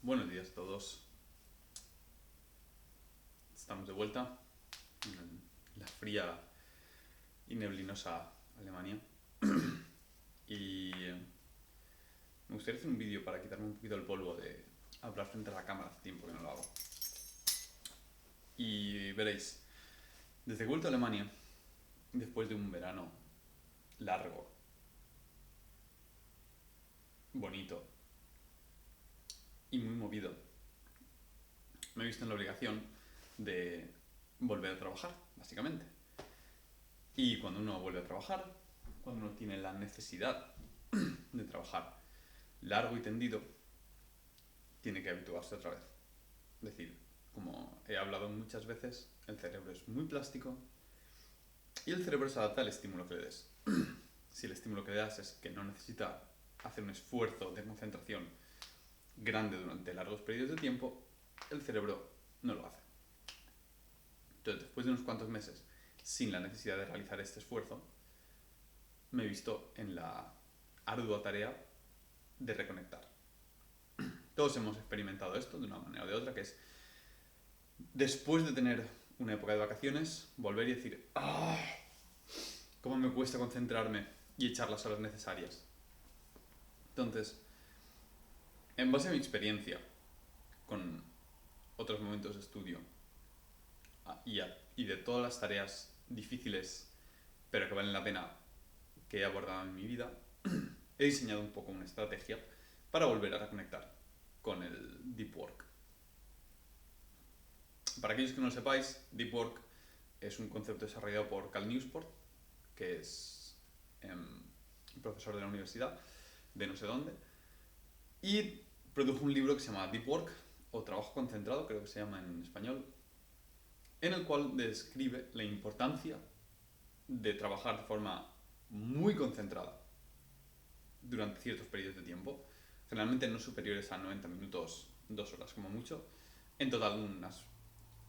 Buenos días a todos. Estamos de vuelta en la fría y neblinosa Alemania. Y me gustaría hacer un vídeo para quitarme un poquito el polvo de hablar frente a la cámara. Hace tiempo que no lo hago. Y veréis, desde que he vuelto a Alemania, después de un verano largo, bonito y muy movido, me he visto en la obligación de volver a trabajar, básicamente. Y cuando uno vuelve a trabajar, cuando uno tiene la necesidad de trabajar largo y tendido, tiene que habituarse otra vez. Es decir, como he hablado muchas veces, el cerebro es muy plástico y el cerebro se adapta al estímulo que le des. Si el estímulo que le das es que no necesita hacer un esfuerzo de concentración grande durante largos periodos de tiempo, el cerebro no lo hace. Entonces, después de unos cuantos meses sin la necesidad de realizar este esfuerzo, me he visto en la ardua tarea de reconectar. Todos hemos experimentado esto de una manera o de otra, que es después de tener una época de vacaciones, volver y decir, ¡ah! ¿Cómo me cuesta concentrarme y echar las horas necesarias? Entonces, en base a mi experiencia con otros momentos de estudio y de todas las tareas difíciles, pero que valen la pena, que he abordado en mi vida, he diseñado un poco una estrategia para volver a reconectar con el deep work. Para aquellos que no lo sepáis, deep work es un concepto desarrollado por Cal Newport, que es profesor de la universidad de no sé dónde, y produjo un libro que se llama Deep Work, o Trabajo Concentrado, creo que se llama en español, en el cual describe la importancia de trabajar de forma muy concentrada durante ciertos periodos de tiempo, generalmente no superiores a 90 minutos, 2 horas como mucho, en total unas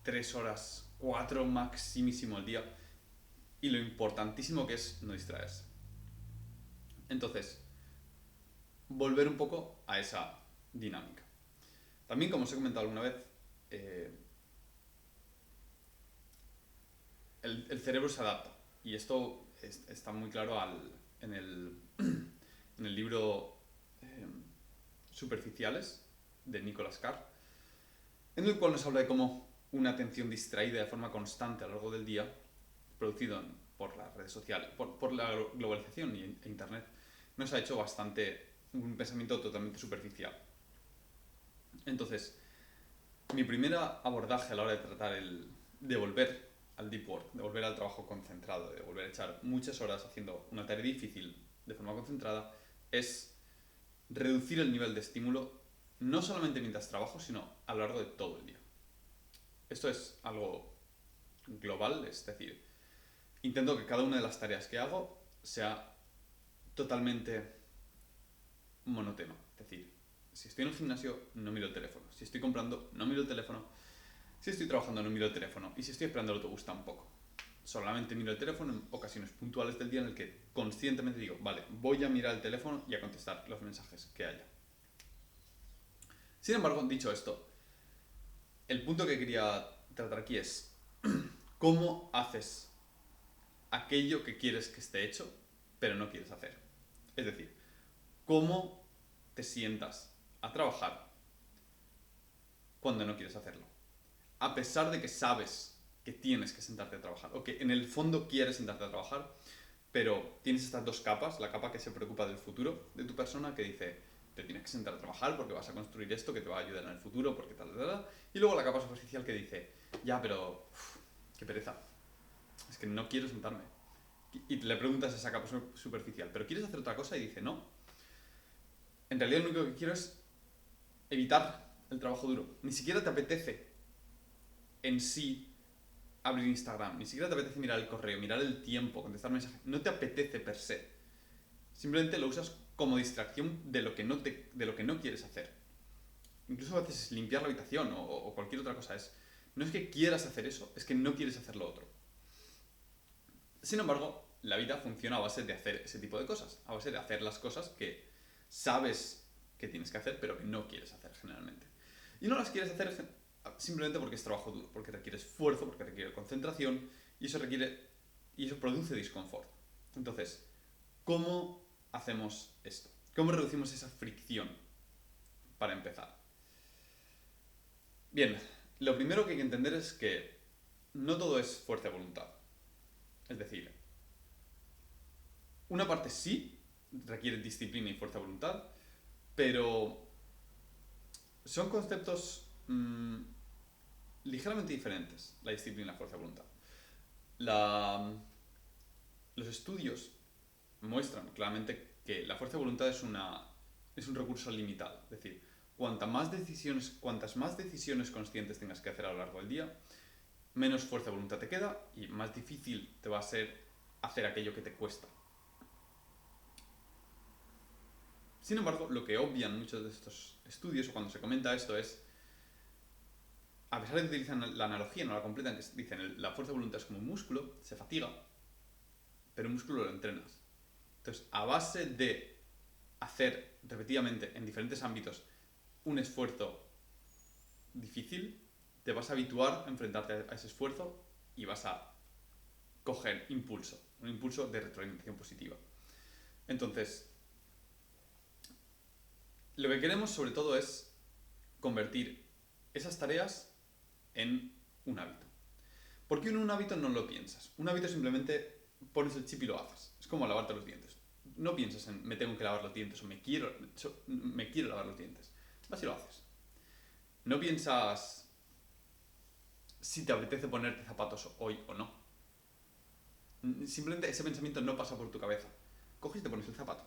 3 horas, 4 maximísimo al día, y lo importantísimo que es no distraerse. Entonces, volver un poco a esa dinámica. También, como os he comentado alguna vez, eh, el cerebro se adapta, y esto está muy claro en, el, en el libro Superficiales de Nicholas Carr, en el cual nos habla de cómo una atención distraída de forma constante a lo largo del día, producido por las redes sociales, por la globalización e internet, nos ha hecho bastante un pensamiento totalmente superficial. Entonces, mi primer abordaje a la hora de tratar de volver al deep work, de volver al trabajo concentrado, de volver a echar muchas horas haciendo una tarea difícil de forma concentrada, es reducir el nivel de estímulo no solamente mientras trabajo, sino a lo largo de todo el día. Esto es algo global, es decir, intento que cada una de las tareas que hago sea totalmente monotema. Es decir, si estoy en el gimnasio, no miro el teléfono. Si estoy comprando, no miro el teléfono. Si estoy trabajando, no miro el teléfono. Y si estoy esperando el autobús, tampoco. Solamente miro el teléfono en ocasiones puntuales del día en el que conscientemente digo, vale, voy a mirar el teléfono y a contestar los mensajes que haya. Sin embargo, dicho esto, el punto que quería tratar aquí es cómo haces aquello que quieres que esté hecho, pero no quieres hacer. Es decir, cómo te sientas a trabajar cuando no quieres hacerlo. A pesar de que sabes que tienes que sentarte a trabajar, o que en el fondo quieres sentarte a trabajar, pero tienes estas dos capas, la capa que se preocupa del futuro de tu persona, que dice, te tienes que sentar a trabajar porque vas a construir esto que te va a ayudar en el futuro, porque tal, tal, tal. Y luego la capa superficial que dice, ya, pero qué pereza, es que no quiero sentarme. Y le preguntas a esa capa superficial, ¿pero quieres hacer otra cosa? Y dice, no. En realidad lo único que quiero es evitar el trabajo duro. Ni siquiera te apetece en sí abrir Instagram, ni siquiera te apetece mirar el correo, mirar el tiempo, contestar mensajes. No te apetece per se. Simplemente lo usas como distracción de lo que no quieres hacer. Incluso a veces limpiar la habitación o cualquier otra cosa. No es que quieras hacer eso, es que no quieres hacer lo otro. Sin embargo, la vida funciona a base de hacer ese tipo de cosas, a base de hacer las cosas que sabes que tienes que hacer, pero que no quieres hacer generalmente. Y no las quieres hacer simplemente porque es trabajo duro, porque requiere esfuerzo, porque requiere concentración y eso produce disconfort. Entonces, ¿cómo hacemos esto? ¿Cómo reducimos esa fricción para empezar? Bien, lo primero que hay que entender es que no todo es fuerza de voluntad. Es decir, una parte sí requiere disciplina y fuerza de voluntad, pero son conceptos ligeramente diferentes, la disciplina y la fuerza de voluntad. Los estudios muestran claramente que la fuerza de voluntad es un recurso limitado. Es decir, cuantas más decisiones conscientes tengas que hacer a lo largo del día, menos fuerza de voluntad te queda y más difícil te va a ser hacer aquello que te cuesta. Sin embargo, lo que obvian muchos de estos estudios o cuando se comenta esto es, a pesar de que utilizan la analogía, no la completan, que dicen la fuerza de voluntad es como un músculo, se fatiga, pero un músculo lo entrenas. Entonces, a base de hacer repetidamente en diferentes ámbitos un esfuerzo difícil, te vas a habituar a enfrentarte a ese esfuerzo y vas a coger impulso, un impulso de retroalimentación positiva. Entonces, lo que queremos sobre todo es convertir esas tareas en un hábito. ¿Por qué en un hábito no lo piensas? Un hábito simplemente pones el chip y lo haces. Es como lavarte los dientes. No piensas en me tengo que lavar los dientes o me quiero lavar los dientes. Vas y lo haces. No piensas si te apetece ponerte zapatos hoy o no. Simplemente ese pensamiento no pasa por tu cabeza. Coges y te pones el zapato.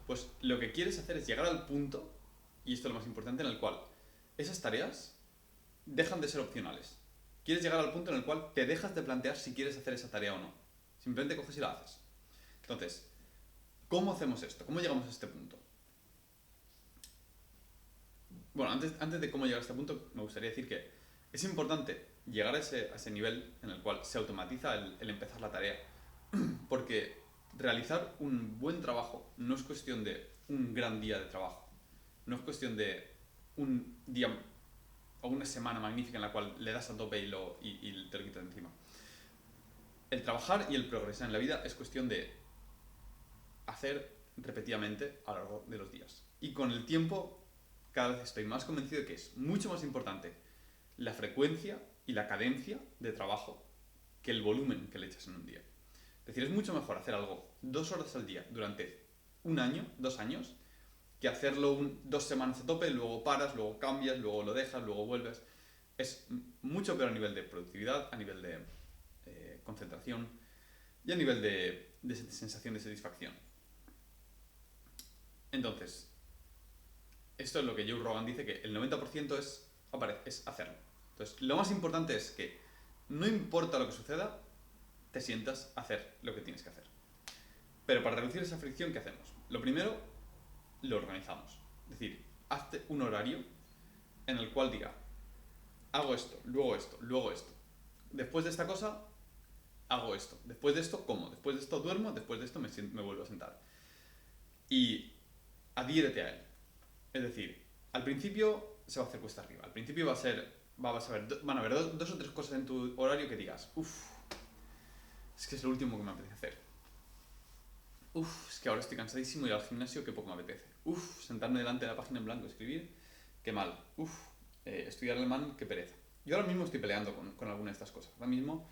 Pues lo que quieres hacer es llegar al punto, y esto es lo más importante, en el cual esas tareas dejan de ser opcionales. Quieres llegar al punto en el cual te dejas de plantear si quieres hacer esa tarea o no. Simplemente coges y la haces. Entonces, ¿cómo hacemos esto? ¿Cómo llegamos a este punto? Bueno, antes de cómo llegar a este punto, me gustaría decir que es importante llegar a ese nivel en el cual se automatiza el empezar la tarea. Porque realizar un buen trabajo no es cuestión de un gran día de trabajo. No es cuestión de un día o una semana magnífica en la cual le das a tope y te lo quitas de encima. El trabajar y el progresar en la vida es cuestión de hacer repetidamente a lo largo de los días. Y con el tiempo, cada vez estoy más convencido de que es mucho más importante la frecuencia y la cadencia de trabajo que el volumen que le echas en un día. Es decir, es mucho mejor hacer algo 2 horas al día durante un año, 2 años, que hacerlo 2 semanas a tope, luego paras, luego cambias, luego lo dejas, luego vuelves. Es mucho peor a nivel de productividad, a nivel de concentración y a nivel de sensación de satisfacción. Entonces, esto es lo que Joe Rogan dice, que el 90% es hacerlo. Entonces, lo más importante es que no importa lo que suceda, te sientas a hacer lo que tienes que hacer. Pero para reducir esa fricción, ¿qué hacemos? Lo primero, lo organizamos. Es decir, hazte un horario en el cual diga, hago esto, luego esto, luego esto. Después de esta cosa, hago esto. Después de esto, como. Después de esto, duermo. Después de esto, me vuelvo a sentar. Y adhiérete a él. Es decir, al principio se va a hacer cuesta arriba. Al principio van a haber dos o tres cosas en tu horario que digas, es que es lo último que me apetece hacer. Es que ahora estoy cansadísimo y ir al gimnasio, que poco me apetece. Sentarme delante de la página en blanco, escribir, qué mal. Estudiar alemán, qué pereza. Yo ahora mismo estoy peleando con alguna de estas cosas. Ahora mismo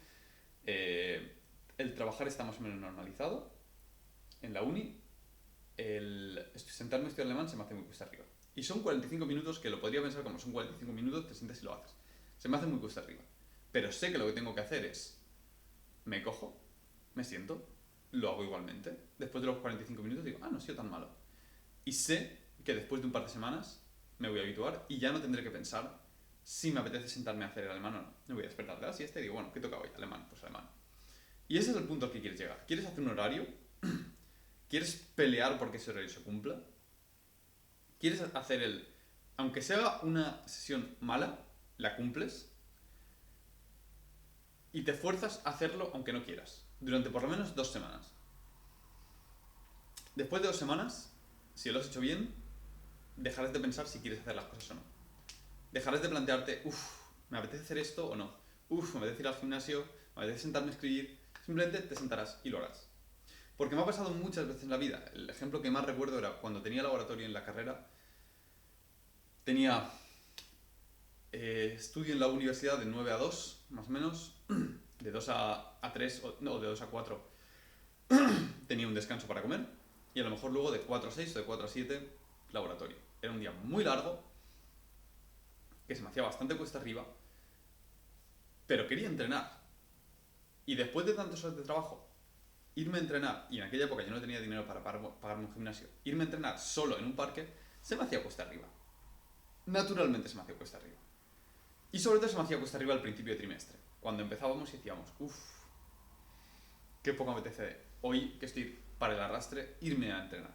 el trabajar está más o menos normalizado en la uni. Sentarme a estudiar alemán se me hace muy cuesta arriba. Y son 45 minutos que lo podría pensar como son 45 minutos, te sientas y lo haces. Se me hace muy cuesta arriba. Pero sé que lo que tengo que hacer es, me cojo, me siento, lo hago igualmente. Después de los 45 minutos digo, no ha sido tan malo. Y sé que después de un par de semanas me voy a habituar y ya no tendré que pensar si me apetece sentarme a hacer el alemán o no. Me voy a despertar de la siesta y digo, bueno, ¿qué toca hoy? Alemán, pues alemán. Y ese es el punto al que quieres llegar. ¿Quieres hacer un horario? ¿Quieres pelear porque ese horario se cumpla? ¿Quieres hacer aunque sea una sesión mala, la cumples? Y te fuerzas a hacerlo aunque no quieras, durante por lo menos 2 semanas. Después de 2 semanas, si lo has hecho bien, dejarás de pensar si quieres hacer las cosas o no. dejarás de plantearte, ¿me apetece hacer esto o no? ¿Me apetece ir al gimnasio? ¿Me apetece sentarme a escribir? Simplemente te sentarás y lo harás. Porque me ha pasado muchas veces en la vida. El ejemplo que más recuerdo era cuando tenía laboratorio en la carrera. Tenía estudio en la universidad de 9 a 2, más o menos. De 2 a 3, no, de 2 a 4 tenía un descanso para comer. Y a lo mejor luego de 4 a 6 o de 4 a 7, laboratorio. Era un día muy largo, que se me hacía bastante cuesta arriba, pero quería entrenar. Y después de tantas horas de trabajo, irme a entrenar, y en aquella época yo no tenía dinero para pagarme un gimnasio, irme a entrenar solo en un parque, se me hacía cuesta arriba. Naturalmente se me hacía cuesta arriba. Y sobre todo se me hacía cuesta arriba al principio de trimestre, cuando empezábamos y decíamos, qué poco me apetece hoy, que estoy para el arrastre, irme a entrenar.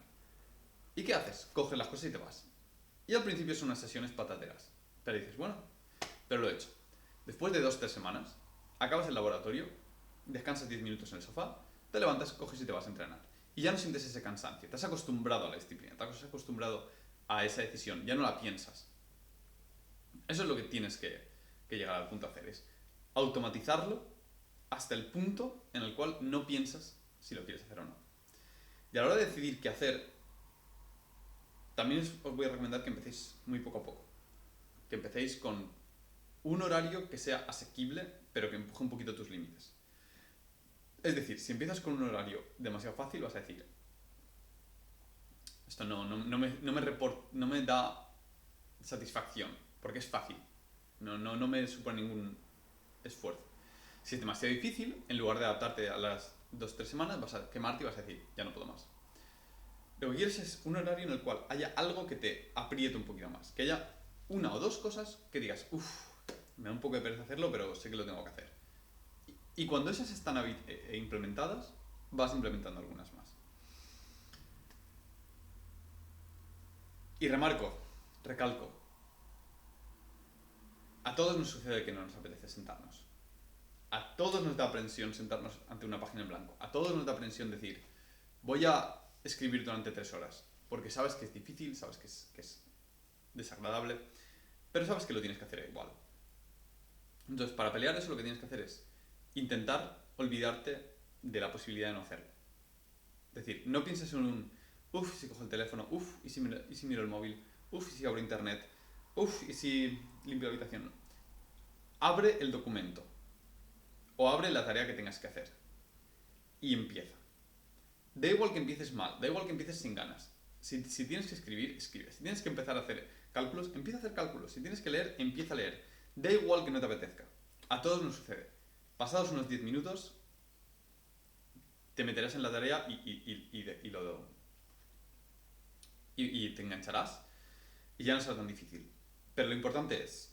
¿Y qué haces? Coges las cosas y te vas. Y al principio son unas sesiones patateras. Pero dices, bueno, pero lo he hecho. Después de 2 o 3 semanas, acabas el laboratorio, descansas 10 minutos en el sofá, te levantas, coges y te vas a entrenar. Y ya no sientes ese cansancio, te has acostumbrado a la disciplina, te has acostumbrado a esa decisión, ya no la piensas. Eso es lo que tienes que llegar al punto de hacer, es automatizarlo hasta el punto en el cual no piensas si lo quieres hacer o no. Y a la hora de decidir qué hacer, también os voy a recomendar que empecéis muy poco a poco. Que empecéis con un horario que sea asequible, pero que empuje un poquito tus límites. Es decir, si empiezas con un horario demasiado fácil, vas a decir, esto no me da satisfacción, porque es fácil. No me supone ningún esfuerzo. Si es demasiado difícil, en lugar de adaptarte a las 2 o 3 semanas, vas a quemarte y vas a decir, ya no puedo más. Lo que quieres es un horario en el cual haya algo que te apriete un poquito más. Que haya una o dos cosas que digas, me da un poco de pereza hacerlo, pero sé que lo tengo que hacer. Y cuando esas están implementadas, vas implementando algunas más. Y recalco, a todos nos sucede que no nos apetece sentarnos. A todos nos da aprensión sentarnos ante una página en blanco. A todos nos da aprensión decir, voy a escribir durante 3 horas. Porque sabes que es difícil, sabes que es desagradable, pero sabes que lo tienes que hacer igual. Entonces, para pelear eso, lo que tienes que hacer es intentar olvidarte de la posibilidad de no hacerlo. Es decir, no pienses en un, si cojo el teléfono, y si miro el móvil, y si abro internet, y si limpio la habitación. Abre el documento o abre la tarea que tengas que hacer y empieza. Da igual que empieces mal, da igual que empieces sin ganas. Si tienes que escribir, escribe. Si tienes que empezar a hacer cálculos, empieza a hacer cálculos. Si tienes que leer, empieza a leer. Da igual que no te apetezca. A todos nos sucede. Pasados unos 10 minutos, te meterás en la tarea y te engancharás y ya no será tan difícil. Pero lo importante es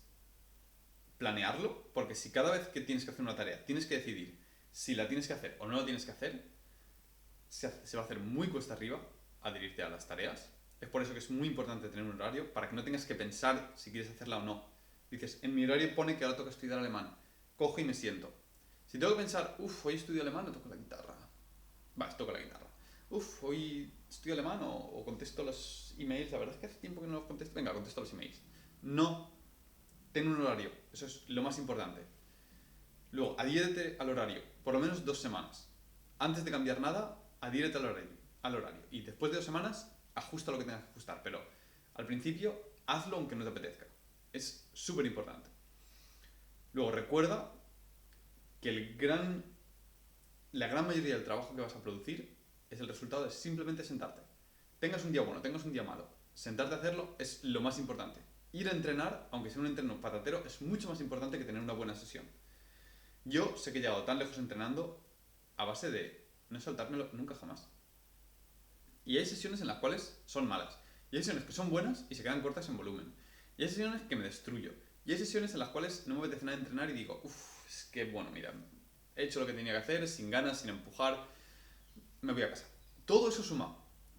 planearlo, porque si cada vez que tienes que hacer una tarea tienes que decidir si la tienes que hacer o no la tienes que hacer, se va a hacer muy cuesta arriba adherirte a las tareas. Es por eso que es muy importante tener un horario, para que no tengas que pensar si quieres hacerla o no. Dices, en mi horario pone que ahora toca estudiar alemán. Cojo y me siento. Si tengo que pensar, hoy estudio alemán o toco la guitarra. Toco la guitarra. Hoy estudio alemán o contesto los emails. La verdad es que hace tiempo que no los contesto. Venga, contesto los emails. No. Ten un horario. Eso es lo más importante. Luego, adhiérete al horario. Por lo menos 2 semanas. Antes de cambiar nada, adhiérete al horario. Y después de 2 semanas, ajusta lo que tengas que ajustar. Pero al principio, hazlo aunque no te apetezca. Es súper importante. Luego, recuerda que la gran mayoría del trabajo que vas a producir es el resultado de simplemente sentarte. Tengas un día bueno, tengas un día malo. Sentarte a hacerlo es lo más importante. Ir a entrenar, aunque sea un entreno patatero, es mucho más importante que tener una buena sesión. Yo sé que he llegado tan lejos entrenando a base de no saltármelo nunca jamás. Y hay sesiones en las cuales son malas. Y hay sesiones que son buenas y se quedan cortas en volumen. Y hay sesiones que me destruyo. Y hay sesiones en las cuales no me apetece nada entrenar y digo, es que bueno, mira, he hecho lo que tenía que hacer, sin ganas, sin empujar, me voy a casa. Todo eso suma.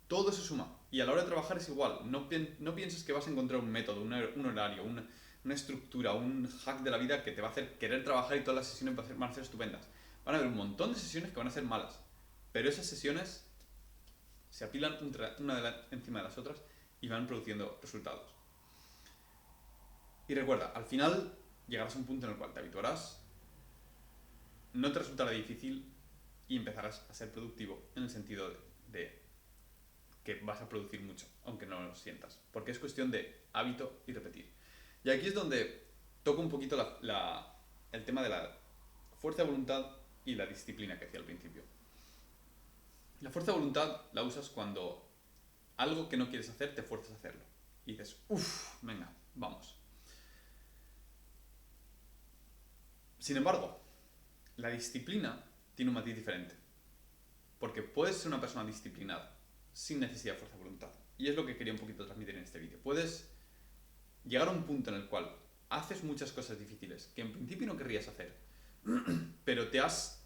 Todo eso suma. Y a la hora de trabajar es igual. No pienses que vas a encontrar un método, un horario, una estructura, un hack de la vida que te va a hacer querer trabajar y todas las sesiones van a ser estupendas. Van a haber un montón de sesiones que van a ser malas. Pero esas sesiones se apilan una encima de las otras y van produciendo resultados. Y recuerda, al final llegarás a un punto en el cual te habituarás, no te resultará difícil y empezarás a ser productivo en el sentido de que vas a producir mucho, aunque no lo sientas, porque es cuestión de hábito y repetir. Y aquí es donde toco un poquito el tema de la fuerza de voluntad y la disciplina que decía al principio. La fuerza de voluntad la usas cuando algo que no quieres hacer te fuerzas a hacerlo. Y dices, uff, venga, vamos. Sin embargo, la disciplina tiene un matiz diferente. Porque puedes ser una persona disciplinada sin necesidad de fuerza de voluntad. Y es lo que quería un poquito transmitir en este vídeo. Puedes llegar a un punto en el cual haces muchas cosas difíciles que en principio no querrías hacer, pero te has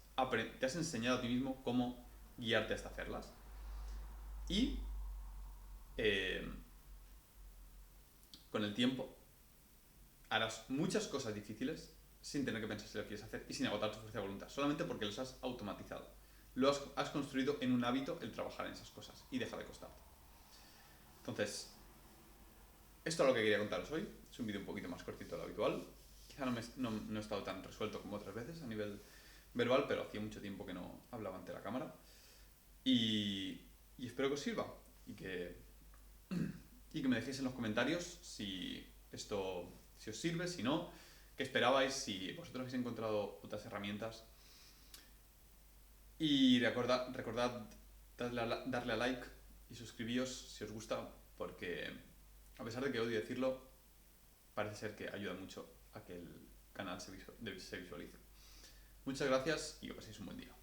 enseñado a ti mismo cómo guiarte hasta hacerlas. Y con el tiempo harás muchas cosas difíciles sin tener que pensar si lo quieres hacer y sin agotar tu fuerza de voluntad, solamente porque los has automatizado. Has construido en un hábito el trabajar en esas cosas y deja de costarte. Entonces, esto es lo que quería contaros hoy. Es un vídeo un poquito más cortito de lo habitual. Quizá no he estado tan resuelto como otras veces a nivel verbal, pero hacía mucho tiempo que no hablaba ante la cámara. Y espero que os sirva y que me dejéis en los comentarios si os sirve, si no, qué esperabais, si vosotros habéis encontrado otras herramientas. Y recordad darle a like y suscribíos si os gusta, porque a pesar de que odio decirlo, parece ser que ayuda mucho a que el canal se visualice. Muchas gracias y que paséis un buen día.